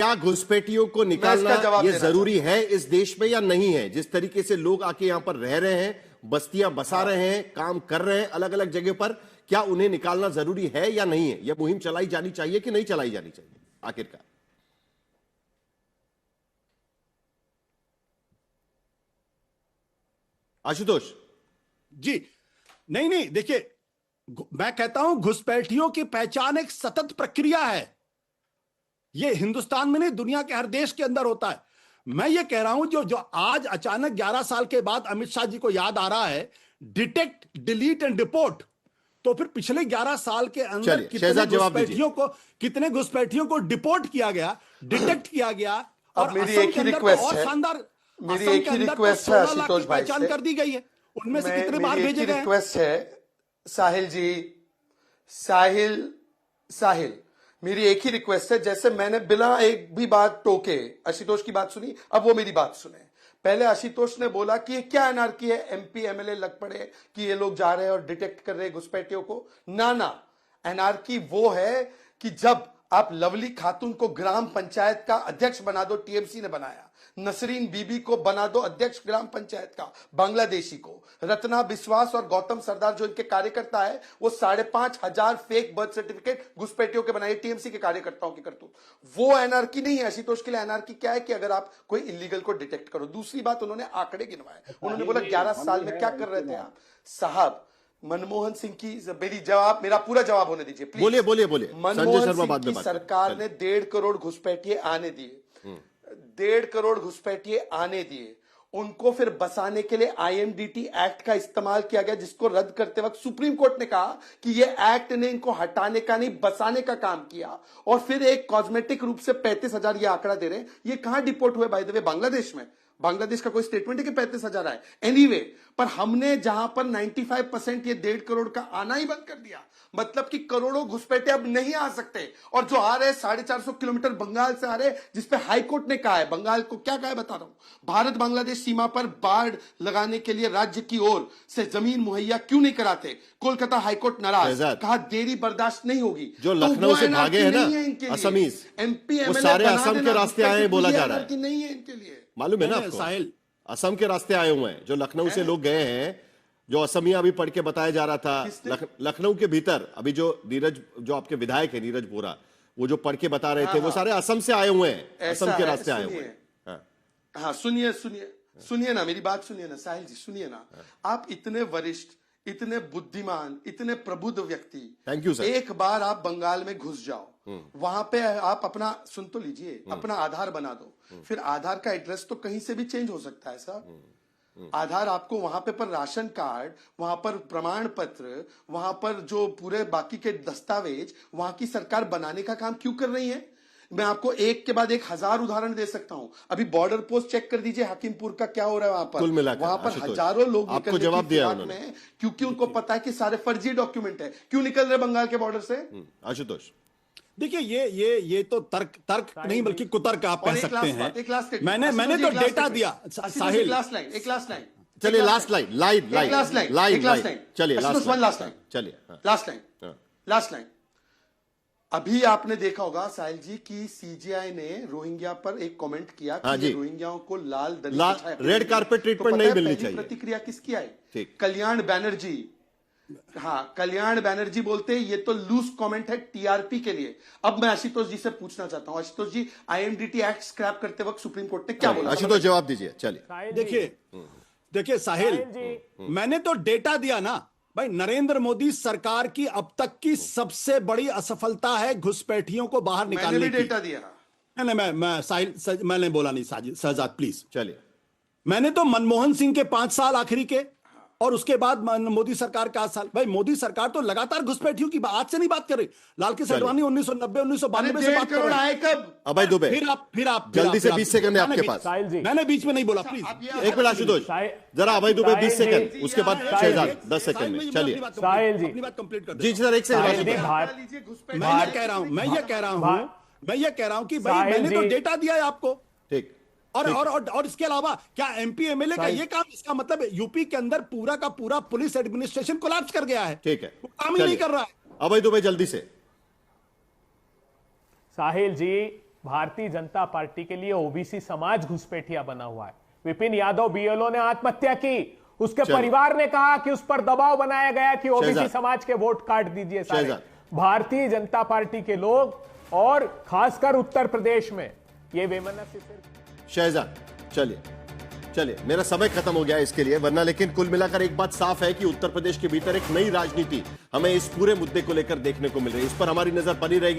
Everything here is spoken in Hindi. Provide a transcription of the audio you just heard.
क्या घुसपैठियों को निकालना ये जरूरी है इस देश में या नहीं है? जिस तरीके से लोग आके यहां पर रह रहे हैं, बस्तियां बसा रहे हैं, काम कर रहे हैं अलग अलग जगह पर, क्या उन्हें निकालना जरूरी है या नहीं है? यह मुहिम चलाई जानी चाहिए कि नहीं चलाई जानी चाहिए आखिरकार? आशुतोष जी, नहीं, देखिए, मैं कहता हूं घुसपैठियों की पहचान एक सतत प्रक्रिया है। यह हिंदुस्तान में नहीं, दुनिया के हर देश के अंदर होता है। मैं ये कह रहा हूं जो आज अचानक 11 साल के बाद अमित शाह जी को याद आ रहा है डिटेक्ट, डिलीट एंड डिपोर्ट, तो फिर पिछले 11 साल के अंदर कितने घुसपैठियों को डिपोर्ट किया गया, डिटेक्ट किया गया, और मेरी एक ही रिक्वेस्ट है, शानदार मेरी एक ही रिक्वेस्ट है आशुतोष भाई पहचान कर दी गई है। उनमें से कितने बाहर भेजे गए? रिक्वेस्ट है साहिल जी, साहिल मेरी एक ही रिक्वेस्ट है, जैसे मैंने बिना एक भी बात टोके आशुतोष की बात सुनी, अब वो मेरी बात सुने। पहले आशुतोष ने बोला कि ये क्या एनआरकी है, एमपी एमएलए लग पड़े कि ये लोग जा रहे हैं और डिटेक्ट कर रहे हैं घुसपैठियों को। ना, एनआरकी वो है कि जब आप लवली खातून को ग्राम पंचायत का अध्यक्ष बना दो, टीएमसी ने बनाया, नसरीन बीबी को बना दो अध्यक्ष ग्राम पंचायत का, बांग्लादेशी को, रत्ना विश्वास और गौतम सरदार जो इनके कार्यकर्ता है, वो 5,500 फेक बर्थ सर्टिफिकेट घुसपैठियों के बनाए, टीएमसी के कार्यकर्ताओं की करतूत। वो एनआरकी नहीं है। आशुतोष के लिए एनआरकी क्या है कि अगर आप कोई इलीगल को डिटेक्ट करो। दूसरी बात, उन्होंने आंकड़े गिनवाए, उन्होंने बोला 11 साल में क्या कर रहे थे आप साहब। मनमोहन सिंह की मेरा पूरा जवाब होने दीजिए प्लीज। बोलिए। मनमोहन सिंह की सरकार ने 1.5 करोड़ घुसपैठिए आने दिए, 1.5 करोड़ घुसपैठिए आने दिए। उनको फिर बसाने के लिए आईएमडीटी एक्ट का इस्तेमाल किया गया, जिसको रद्द करते वक्त सुप्रीम कोर्ट ने कहा कि यह एक्ट ने इनको हटाने का नहीं, बसाने का काम किया। और फिर एक कॉस्मेटिक रूप से 35,000 ये आंकड़ा दे रहे हैं। ये कहां डिपोर्ट हुए बाय द वे? बांग्लादेश में। बांग्लादेश का कोई स्टेटमेंट है कि 35,000 आए? एनीवे, पर हमने जहां पर 95% ये 1.5 करोड़ का आना ही बंद कर दिया, मतलब कि करोड़ों घुसपैठे अब नहीं आ सकते। और जो आ रहे 450 किलोमीटर बंगाल से आ रहे, जिसपे हाईकोर्ट ने कहा है, बंगाल को क्या कहा है बता रहा हूं, भारत बांग्लादेश सीमा पर बाढ़ लगाने के लिए राज्य की ओर से जमीन मुहैया क्यों नहीं कराते? कोलकाता हाईकोर्ट नाराज, कहा देरी बर्दाश्त नहीं होगी। जो लखनऊ से भागे हैं ना असमीज, एमपी एमएलए सारे असम के रास्ते आए बोला जा रहा है, नहीं है इनके लिए। मालूम है ना आपको? साहिल, असम के रास्ते आए हुए हैं, जो लखनऊ से लोग गए हैं, जो असमिया अभी पढ़ के बताया जा रहा था। लखनऊ के भीतर अभी जो नीरज, जो आपके विधायक है नीरज बोरा, वो जो पढ़ के बता रहे थे, वो सारे असम से आए हुए हैं, असम के रास्ते आए हुए हैं। हाँ, सुनिए ना, मेरी बात सुनिए ना साहिल जी, सुनिए ना। आप इतने वरिष्ठ, इतने बुद्धिमान, इतने प्रबुद्ध व्यक्ति, थैंक यू सर, एक बार आप बंगाल में घुस जाओ, वहां पे आप अपना, सुन तो लीजिए, अपना आधार बना दो। फिर आधार का एड्रेस तो कहीं से भी चेंज हो सकता है साहब। आधार आपको वहां पे, पर राशन कार्ड, वहां पर प्रमाण पत्र, वहां पर जो पूरे बाकी के दस्तावेज वहां की सरकार बनाने का काम क्यों कर रही है? मैं आपको एक के बाद एक 1000 उदाहरण दे सकता हूं। अभी बॉर्डर पोस्ट चेक कर दीजिए हकीमपुर का क्या हो रहा है वहां पर। वहां पर हजारों लोग आपको जवाब दिया उन्होंने, क्योंकि उनको पता है कि सारे फर्जी डॉक्यूमेंट है। क्यों निकल रहे बंगाल के बॉर्डर से? आशुतोष देखिए, ये तो तर्क नहीं बल्कि कुतर्क आप कह सकते हैं। मैंने तो डेटा दिया साहिल। एक लास्ट लाइन चलिए, लास्ट लाइन। अभी आपने देखा होगा साहिल जी की सीजीआई ने रोहिंग्या पर एक कमेंट किया कि रोहिंग्याओं को रेड कार्पेट ट्रीटमेंट नहीं मिलनी चाहिए। प्रतिक्रिया किसकी आई? कल्याण बैनर्जी। हाँ, कल्याण बैनर्जी बोलते हैं ये तो लूज कमेंट है टीआरपी के लिए। अब मैं आशुतोष जी से पूछना चाहता हूं, आशुतोष जी, आईएमडीटी एक्ट स्क्रैप करते वक्त सुप्रीम कोर्ट ने क्या बोला? आशुतोष जवाब दीजिए। चलिए, देखिए साहिल, मैंने तो डेटा दिया ना भाई। नरेंद्र मोदी सरकार की अब तक की सबसे बड़ी असफलता है घुसपैठियों को बाहर निकालने की। मैंने भी डेटा दिया। मैं साहिल, मैंने बोला नहीं शहजाद प्लीज। चलिए, मैंने तो मनमोहन सिंह के 5 साल आखिरी के, और उसके बाद मोदी सरकार का 8 साल। भाई मोदी सरकार तो लगातार घुसपैठियों की आज से नहीं बात कर रही। लाल कृष्ण आडवाणी 1990 1992 से बात कर रहे हैं। कब? अभय दुबे, फिर आप जल्दी से 20 सेकंड है आपके पास। मैंने बीच में नहीं बोला, प्लीज एक मिनट आशुतोष, जरा अभय दुबे 20 सेकंड, उसके बाद शहजाद 10 सेकंड में। चलिए अपनी बात कंप्लीट कर जी सर, एक सेकंड। मैं ये कह रहा हूं कि भाई मैंने तो डेटा दिया है आपको। ठीक। और इसके अलावा क्या एमपी एमएलए का ये काम, इसका मतलब यूपी के अंदर पूरा का पूरा पुलिस एडमिनिस्ट्रेशन कोलैप्स कर गया है। ठीक है, वो काम ही नहीं कर रहा है। अभय दुबे जल्दी से। साहिल जी, भारतीय जनता पार्टी के लिए ओबीसी समाज घुसपैठिया बना हुआ है। विपिन यादव बीएलओ ने आत्महत्या की, उसके परिवार ने कहा कि उस पर दबाव बनाया गया कि ओबीसी समाज के वोट काट दीजिए सारे। भारतीय जनता पार्टी के लोग और खासकर उत्तर प्रदेश में ये वैमनस्य सिर्फ। शहजाद चलिए मेरा समय खत्म हो गया इसके लिए, वरना लेकिन कुल मिलाकर एक बात साफ है कि उत्तर प्रदेश के भीतर एक नई राजनीति हमें इस पूरे मुद्दे को लेकर देखने को मिल रही है। इस पर हमारी नजर बनी रहेगी।